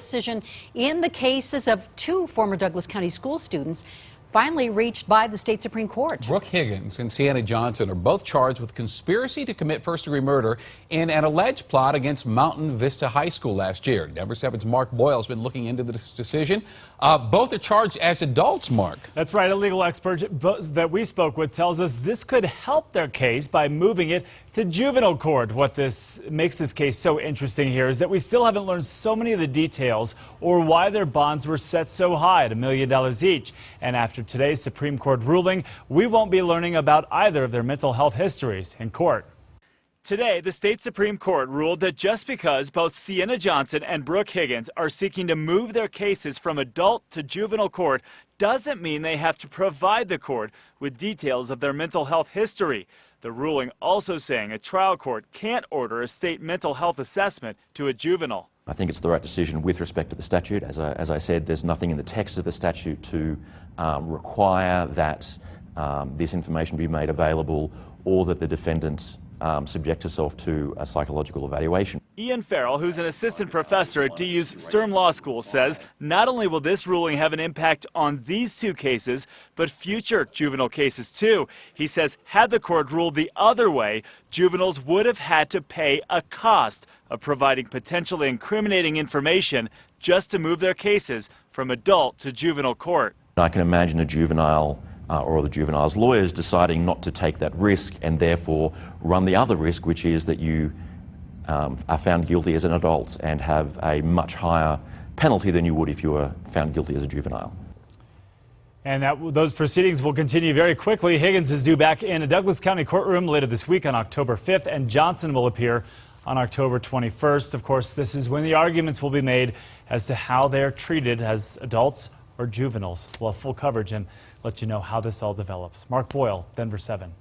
decision in the cases of two former Douglas County school students finally reached by the state Supreme Court. Brooke Higgins and Sienna Johnson are both charged with conspiracy to commit first-degree murder in an alleged plot against Mountain Vista High School last year. Denver 7's Mark Boyle has been looking into this decision. Both are charged as adults, Mark. That's right. A legal expert that we spoke with tells us this could help their case by moving it to juvenile court. What this makes this case so interesting here is that we still haven't learned so many of the details or why their bonds were set so high at $1 million each. And after today's Supreme Court ruling, we won't be learning about either of their mental health histories in court. Today, the state Supreme Court ruled that just because both Sienna Johnson and Brooke Higgins are seeking to move their cases from adult to juvenile court doesn't mean they have to provide the court with details of their mental health history. The ruling also saying a trial court can't order a state mental health assessment to a juvenile. I think it's the right decision with respect to the statute. As I said, there's nothing in the text of the statute to require that this information be made available or that the defendant subject herself to a psychological evaluation. Ian Farrell, who's an assistant professor at DU's Sturm Law School, says not only will this ruling have an impact on these two cases, but future juvenile cases too. He says had the court ruled the other way, juveniles would have had to pay a cost of providing potentially incriminating information just to move their cases from adult to juvenile court. I can imagine a juvenile or the juvenile's lawyers deciding not to take that risk and therefore run the other risk, which is that you are found guilty as an adult and have a much higher penalty than you would if you were found guilty as a juvenile. And those proceedings will continue very quickly. Higgins is due back in a Douglas County courtroom later this week on October 5th, and Johnson will appear on October 21st. Of course, this is when the arguments will be made as to how they're treated as adults or juveniles. We'll have full coverage and let you know how this all develops. Mark Boyle, Denver 7.